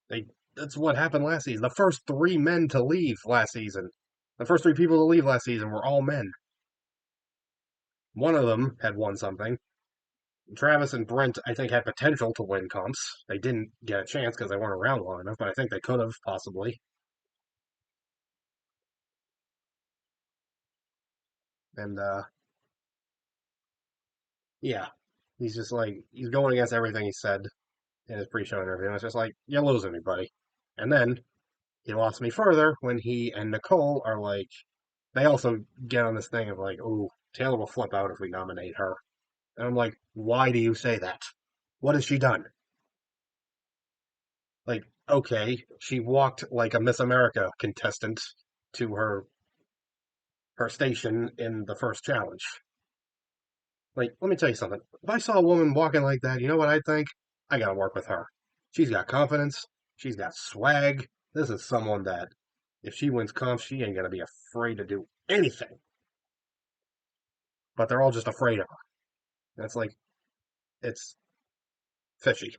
They That's what happened last season. The first three men to leave last season. The first three people to leave last season were all men. One of them had won something. Travis and Brent, I think, had potential to win comps. They didn't get a chance because they weren't around long enough, but I think they could have, possibly. And, yeah, he's just like, he's going against everything he said in his pre show interview. And it's just like, you're losing me, buddy. And then he lost me further when he and Nicole are like, they also get on this thing of like, oh, Taylor will flip out if we nominate her. And I'm like, why do you say that? What has she done? Like, okay, she walked like a Miss America contestant to her station in the first challenge. Like, let me tell you something. If I saw a woman walking like that, you know what I'd think? I gotta work with her. She's got confidence. She's got swag. This is someone that, if she wins comps, she ain't gonna be afraid to do anything. But they're all just afraid of her. And it's like, it's fishy.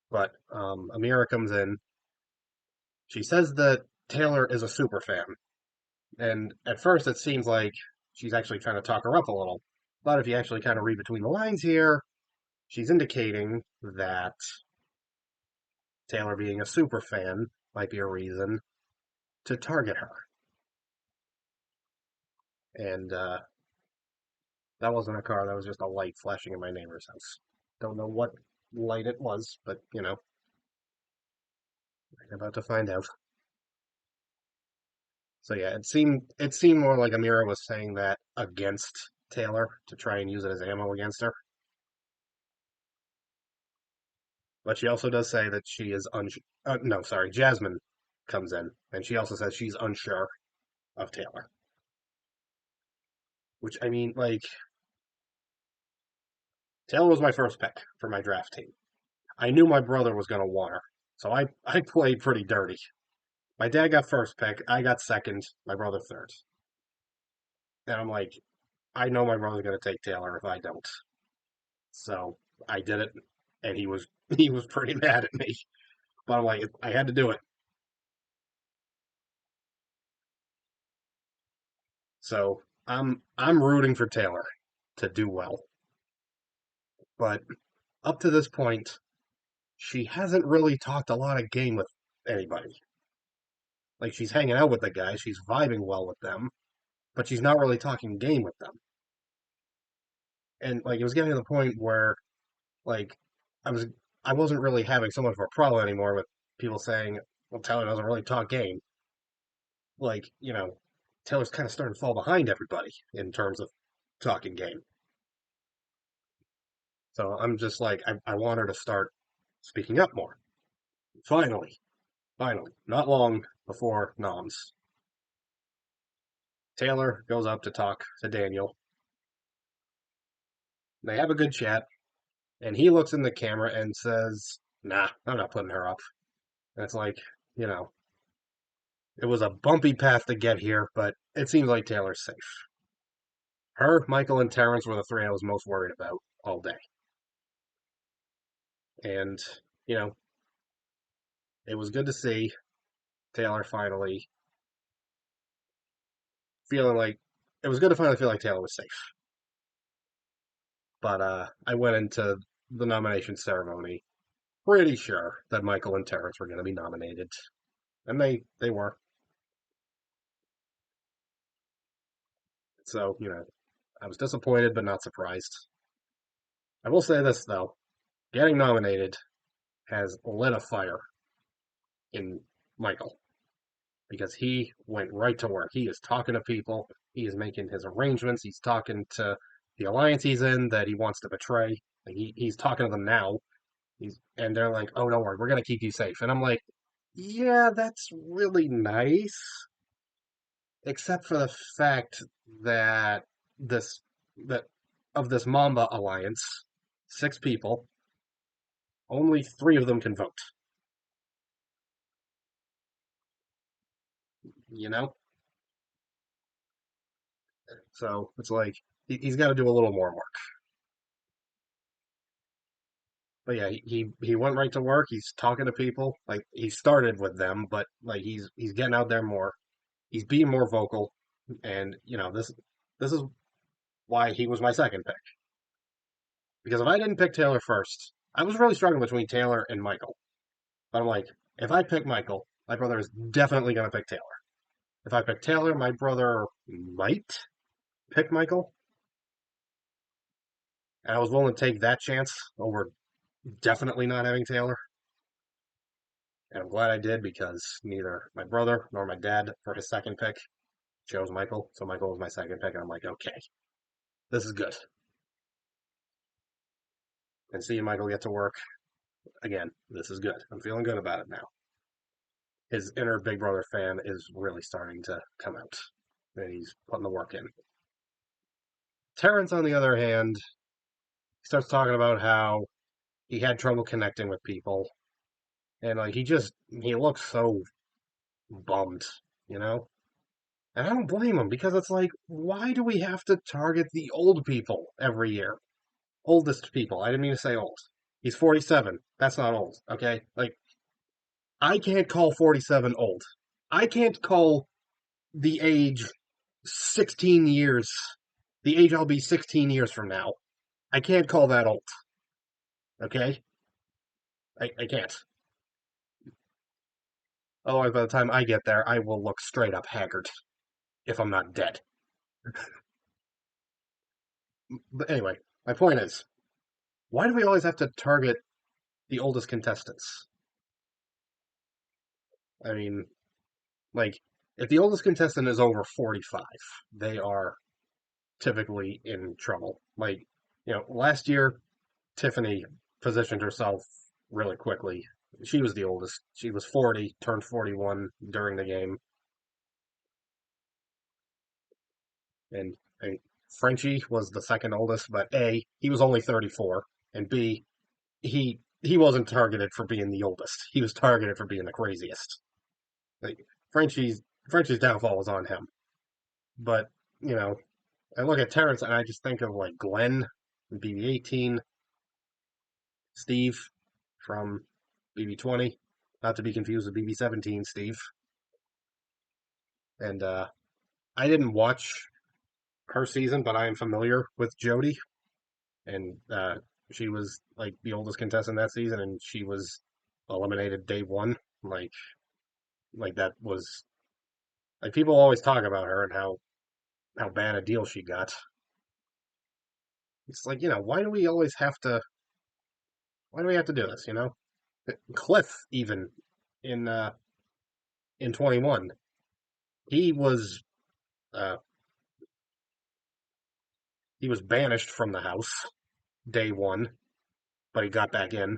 But Amira comes in. She says that Taylor is a super fan. And at first, it seems like she's actually trying to talk her up a little. But if you actually kind of read between the lines here, she's indicating that Taylor being a super fan might be a reason to target her. And that wasn't a car, that was just a light flashing in my neighbor's house. Don't know what light it was, but I'm about to find out. So yeah, it seemed more like Amira was saying that against Taylor to try and use it as ammo against her. But she also does say that she is no, sorry, Jasmine comes in, and she also says she's unsure of Taylor. Which, I mean, like, Taylor was my first pick for my draft team. I knew my brother was going to want her, so I played pretty dirty. My dad got first pick, I got second, my brother third. And I'm like, I know my brother's going to take Taylor if I don't. So I did it, and he was pretty mad at me. But I'm like, I had to do it. So I'm rooting for Taylor to do well. But up to this point, she hasn't really talked a lot of game with anybody. Like, she's hanging out with the guys, she's vibing well with them, but she's not really talking game with them. And like, it was getting to the point where like I was I wasn't really having so much of a problem anymore with people saying, "Well, Taylor doesn't really talk game." Like, Taylor's kind of starting to fall behind everybody in terms of talking game. So I'm just like, I want her to start speaking up more. Finally, finally, not long before noms, Taylor goes up to talk to Daniel. They have a good chat, and he looks in the camera and says, "Nah, I'm not putting her up." And it's like, you know, it was a bumpy path to get here, but it seems like Taylor's safe. Her, Michael, and Terrence were the three I was most worried about all day. And, you know, it was good to see Taylor finally feeling like it was good to finally feel like Taylor was safe. But I went into the nomination ceremony pretty sure that Michael and Terrence were going to be nominated, and they were. So I was disappointed, but not surprised. I will say this, though. Getting nominated has lit a fire in Michael because he went right to work. He is talking to people. He is making his arrangements. He's talking to the alliance he's in that he wants to betray. Like he's talking to them now. And they're like, "Oh, don't worry, we're gonna keep you safe." And I'm like, "Yeah, that's really nice, except for the fact that this that of this Mamba alliance, 6 people, only 3 of them can vote. You know, so it's like he's got to do a little more work. But yeah, he went right to work. He's talking to people. Like he started with them, but like he's getting out there more. He's being more vocal, and this is why he was my second pick. Because if I didn't pick Taylor first, I was really struggling between Taylor and Michael. But I'm like, if I pick Michael, my brother is definitely going to pick Taylor. If I pick Taylor, my brother might pick Michael. And I was willing to take that chance over definitely not having Taylor. And I'm glad I did because neither my brother nor my dad, for his second pick, chose Michael. So Michael was my second pick. And I'm like, okay, this is good. And seeing Michael get to work again, this is good. I'm feeling good about it now. His inner Big Brother fan is really starting to come out. And he's putting the work in. Terrence, on the other hand, starts talking about how he had trouble connecting with people. And like he looks so bummed, you know? And I don't blame him because it's like, why do we have to target the old people every year? Oldest people. I didn't mean to say old. He's 47. That's not old, okay? Like, I can't call 47 old. I can't call the age 16 years, the age I'll be 16 years from now. I can't call that old, okay? I can't. Otherwise, by the time I get there, I will look straight up haggard if I'm not dead. But anyway, my point is, why do we always have to target the oldest contestants? I mean, like, if the oldest contestant is over 45, they are typically in trouble. Like, last year, Tiffany positioned herself really quickly. She was the oldest. She was 40, turned 41 during the game. And Frenchie was the second oldest, but A, he was only 34, and B, he wasn't targeted for being the oldest. He was targeted for being the craziest. Like Frenchie's downfall was on him. But, you know, I look at Terrence and I just think of like Glenn, BB18, Steve from BB20, not to be confused with BB17, Steve. And I didn't watch her season, but I am familiar with Jody. And she was like the oldest contestant that season, and she was eliminated day one. Like that was like people always talk about her and how bad a deal she got. It's like why do we have to do this? Cliff even in uh, in 21, he was uh, he was banished from the house day one, but he got back in.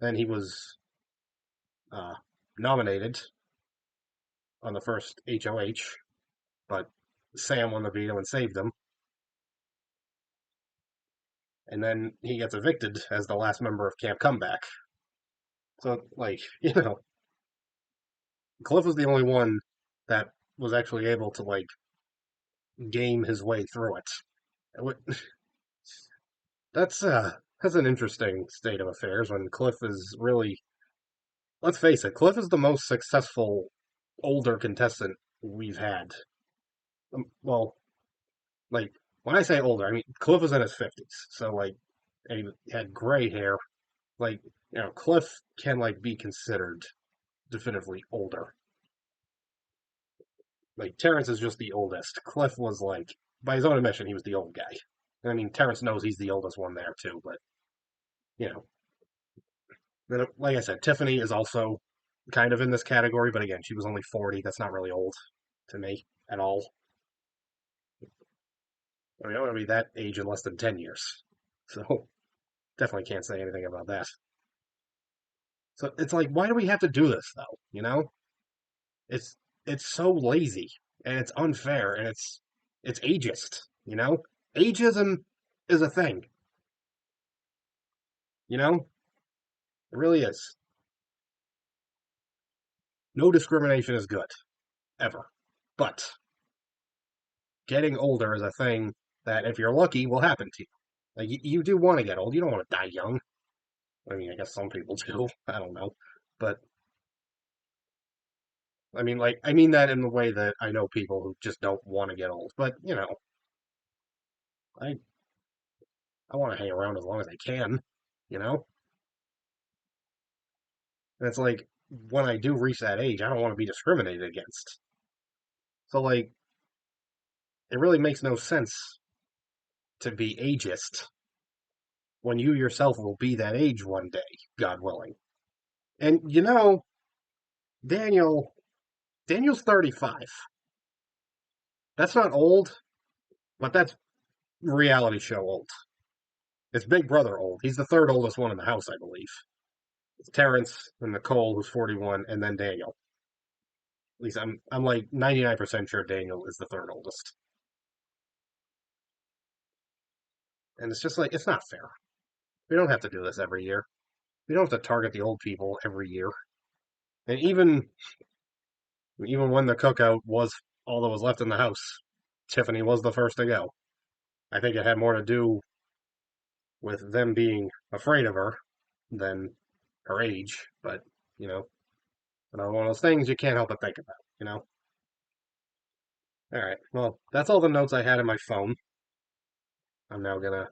Then he was uh, nominated on the first HOH, but Sam won the veto and saved him. And then he gets evicted as the last member of Camp Comeback. So, like, Cliff was the only one that was actually able to, like, game his way through it. That's an interesting state of affairs when Cliff is really, let's face it, Cliff is the most successful older contestant we've had. Well, like, when I say older, I mean, Cliff was in his 50s. So, like, and he had gray hair. Like, Cliff can, like, be considered definitively older. Like, Terrence is just the oldest. Cliff was, like, by his own admission, he was the old guy. I mean, Terrence knows he's the oldest one there too, but you know, then like I said, Tiffany is also kind of in this category, but again, she was only 40. That's not really old to me at all. I mean, I want to be that age in less than 10 years. So definitely can't say anything about that. So it's like, why do we have to do this though? You know, it's it's so lazy and it's unfair and it's ageist. You know, ageism is a thing. You know, it really is. No discrimination is good ever, but getting older is a thing that, if you're lucky, will happen to you. Like you do want to get old. You don't want to die young. I mean, I guess some people do. I don't know, but I mean, like, I mean that in the way that I know people who just don't want to get old. But I I want to hang around as long as I can. You know, and it's like when I do reach that age, I don't want to be discriminated against. So like, it really makes no sense to be ageist when you yourself will be that age one day, God willing. And Daniel Daniel's 35. That's not old, but that's reality show old. It's Big Brother old. He's the third oldest one in the house, I believe. It's Terrence and Nicole, who's 41, and then Daniel. At least I'm like 99% sure Daniel is the third oldest. And it's just like, it's not fair. We don't have to do this every year. We don't have to target the old people every year. And even when the cookout was all that was left in the house, Tiffany was the first to go. I think it had more to do with them being afraid of her than her age, but you know, another one of those things you can't help but think about. All right, well, that's all the notes I had in my phone. I'm now gonna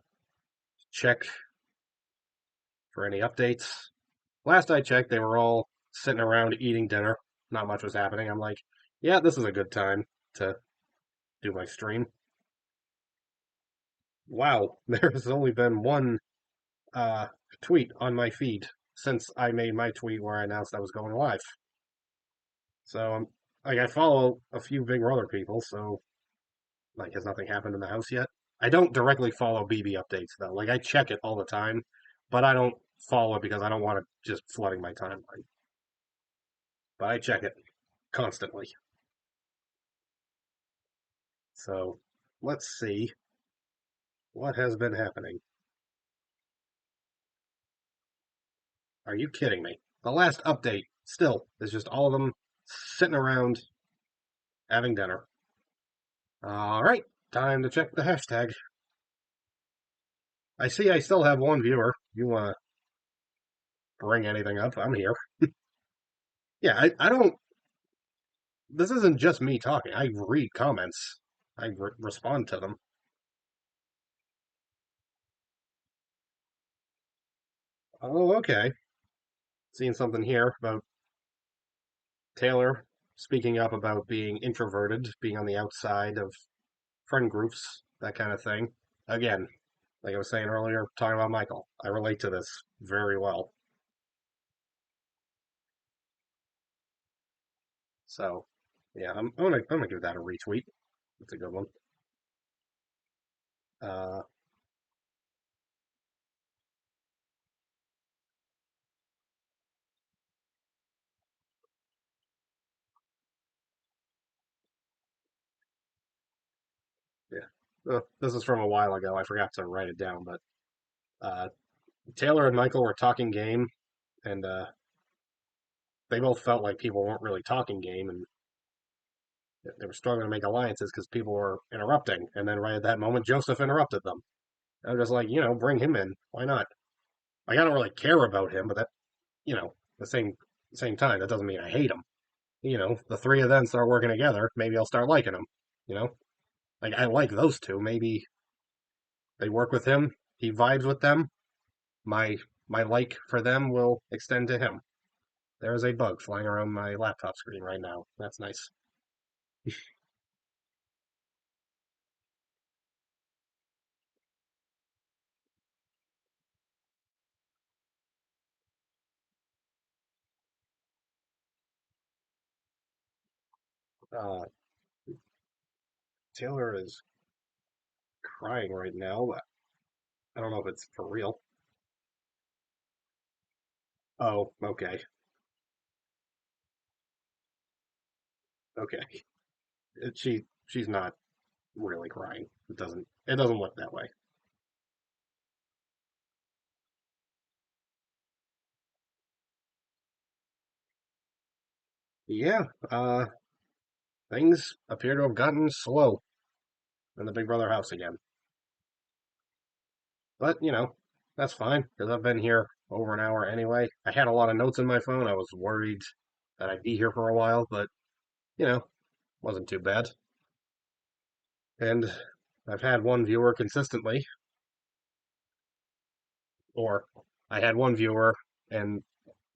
check for any updates. Last I checked, they were all sitting around eating dinner. Not much was happening. I'm like, yeah, this is a good time to do my stream. Wow, there's only been one uh, tweet on my feed since I made my tweet where I announced I was going live. So like I follow a few Big Brother people, so like has nothing happened in the house yet? I don't directly follow BB updates though. Like I check it all the time, but I don't follow it because I don't want it just flooding my timeline. But I check it constantly. So let's see what has been happening. Are you kidding me? The last update still is just all of them sitting around having dinner. All right, time to check the hashtag. I see I still have one viewer. You want to bring anything up? I'm here. Yeah, I don't. This isn't just me talking. I read comments. I respond to them. Oh, okay. Seeing something here about Taylor speaking up about being introverted, being on the outside of friend groups, that kind of thing. Again, like I was saying earlier, talking about Michael, I relate to this very well. So, yeah, I'm gonna give that a retweet. It's a good one. Uh, yeah. This is from a while ago. I forgot to write it down, but uh, Taylor and Michael were talking game, and they both felt like people weren't really talking game, and they were struggling to make alliances because people were interrupting. And then right at that moment, Joseph interrupted them. I'm just like, bring him in. Why not? Like, I don't really care about him, but that, the same time, that doesn't mean I hate him. The three of them start working together. Maybe I'll start liking him. You know, like I like those two. Maybe they work with him. He vibes with them. My like for them will extend to him. There is a bug flying around my laptop screen right now. That's nice. Uh, Taylor is crying right now. I don't know if it's for real. Oh, okay, okay. She's not really crying. It doesn't look that way. Yeah, things appear to have gotten slow in the Big Brother house again. But, that's fine, because I've been here over an hour anyway. I had a lot of notes in my phone. I was worried that I'd be here for a while, but, you know, wasn't too bad. And I've had one viewer consistently, or I had one viewer and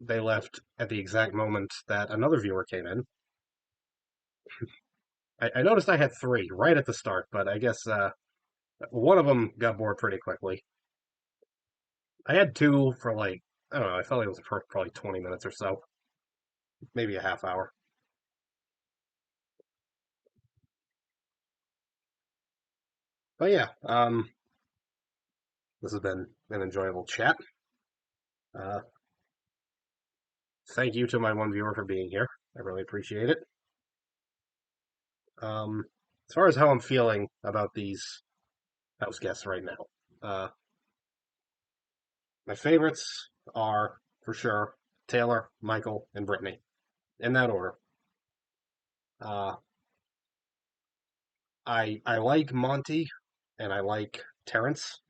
they left at the exact moment that another viewer came in. I noticed I had three right at the start, but I guess one of them got bored pretty quickly. I had two for like, I don't know, I felt like it was for probably 20 minutes or so, maybe a half hour. But yeah, this has been an enjoyable chat. Uh, Thank you to my one viewer for being here. I really appreciate it. Um, as far as how I'm feeling about these house guests right now, uh, my favorites are for sure Taylor, Michael, and Brittany in that order. Uh, I like Monty and I like Terrence.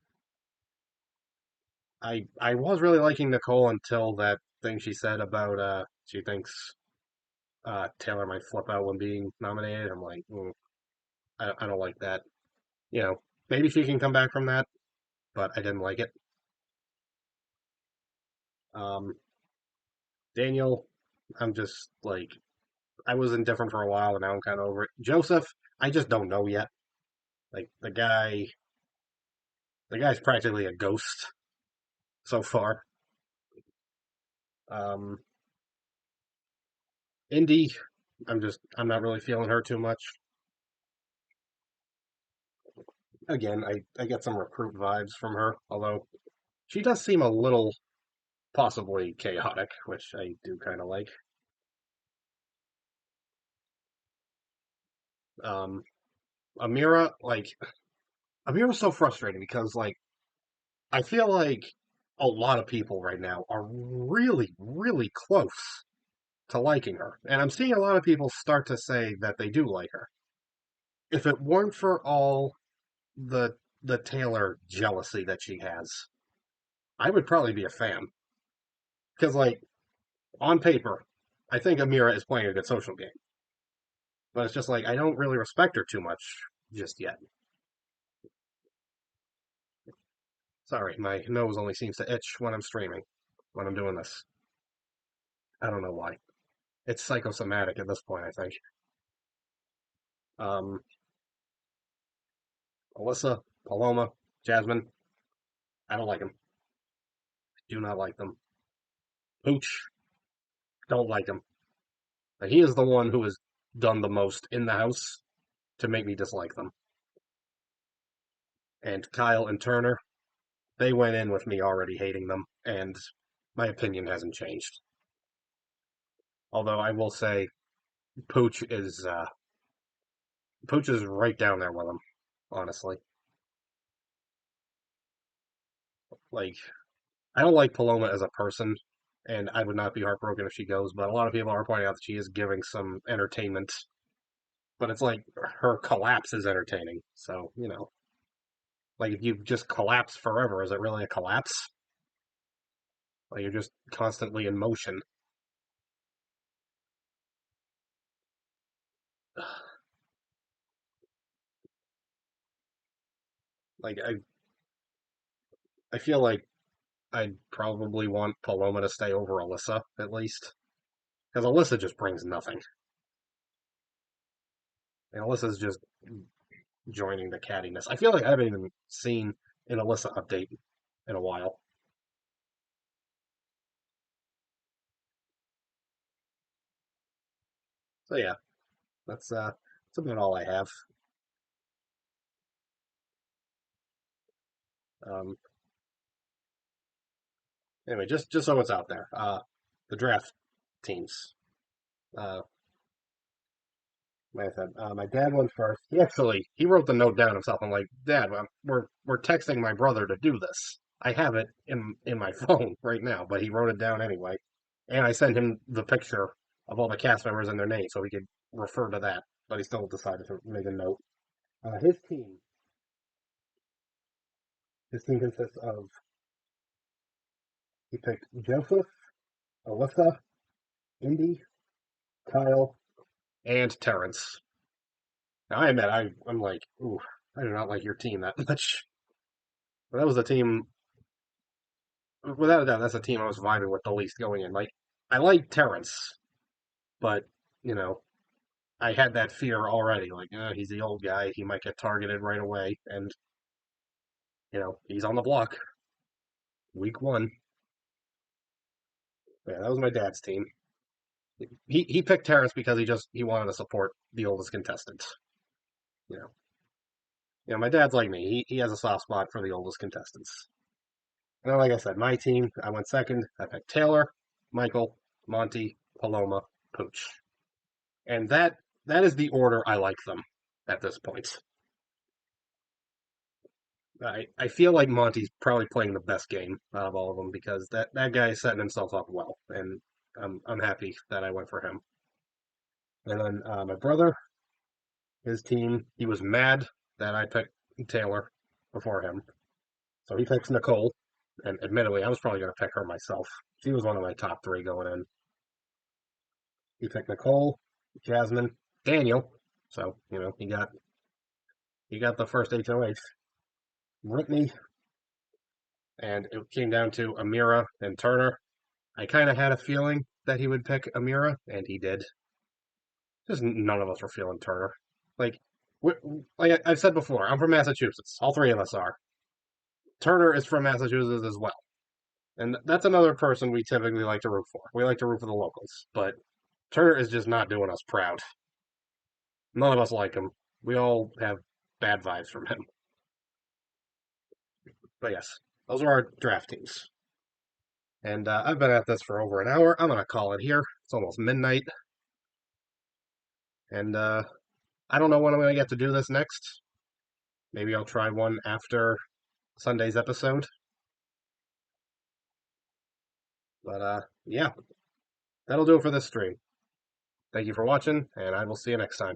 I was really liking Nicole until that thing she said about she thinks Taylor might flip out when being nominated. I'm like, I don't like that. You know, maybe she can come back from that, but I didn't like it. Um, Daniel, I'm just like I was indifferent for a while, and now I'm kind of over it. Joseph, I just don't know yet. Like the guy's practically a ghost so far. Um, Indy, I'm not really feeling her too much. Again, I get some recruit vibes from her, although she does seem a little possibly chaotic, which I do kind of like. Um, Amira, like Amira's so frustrating because I feel like a lot of people right now are really, really close to liking her, and I'm seeing a lot of people start to say that they do like her. If it weren't for all the Taylor jealousy that she has, I would probably be a fan because on paper, I think Amira is playing a good social game. But it's just like I don't really respect her too much just yet. Sorry, my nose only seems to itch when I'm streaming, when I'm doing this. I don't know why. It's psychosomatic at this point, I think. Um, Alyssa, Paloma, Jasmine, I don't like them. Do not like them. Pooch, don't like him. He is the one who has done the most in the house to make me dislike them. And Kyle and Turner, they went in with me already hating them, and my opinion hasn't changed. Although I will say, Pooch is Pooch is right down there with him. Honestly, like I don't like Paloma as a person, and I would not be heartbroken if she goes. But a lot of people are pointing out that she is giving some entertainment. But it's like her collapse is entertaining. So like if you just collapse forever, is it really a collapse? Like you're just constantly in motion. Like I feel like I'd probably want Paloma to stay over Alyssa at least, because Alyssa just brings nothing, and Alyssa's just joining the cattiness. I feel like I haven't even seen an Alyssa update in a while. So yeah, that's about all I have. Um, anyway, just so it's out there, the draft teams. Uh, like I said, my dad went first. He wrote the note down himself. I'm like, Dad, we're texting my brother to do this. I have it in my phone right now, but he wrote it down anyway. And I sent him the picture of all the cast members and their names so he could refer to that. But he still decided to make a note. Uh, his team, his team consists of he picked Joseph, Alyssa, Indy, Kyle, and Terrence. Now I admit I'm like, ooh, I do not like your team that much. But that was the team without a doubt, that's a team I was vibing with the least going in. Like, I like Terrence, but you know, I had that fear already. Like, he's the old guy; he might get targeted right away, and he's on the block. Week one, yeah, that was my dad's team. He picked Terrence because he wanted to support the oldest contestant. You know, my dad's like me; he has a soft spot for the oldest contestants. And then, like I said, my team, I went second. I picked Taylor, Michael, Monty, Paloma, Pooch. And that is the order I like them at this point. I feel like Monty's probably playing the best game out of all of them because that guy is setting himself up well, and I'm happy that I went for him. And then my brother, his team, he was mad that I picked Taylor before him, so he picks Nicole. And admittedly, I was probably going to pick her myself. She was one of my top three going in. He picked Nicole, Jasmine, Daniel. So he got the first HOH. Brittany, and it came down to Amira and Turner. I kind of had a feeling that he would pick Amira, and he did. Just none of us were feeling Turner. Like, like I've said before, I'm from Massachusetts. All three of us are. Turner is from Massachusetts as well, and that's another person we typically like to root for. We like to root for the locals, but Turner is just not doing us proud. None of us like him. We all have bad vibes from him. But yes, those are our draft teams. And I've been at this for over an hour. I'm going to call it here. It's almost midnight. And I don't know when I'm going to get to do this next. Maybe I'll try one after Sunday's episode. But yeah, that'll do it for this stream. Thank you for watching, and I will see you next time.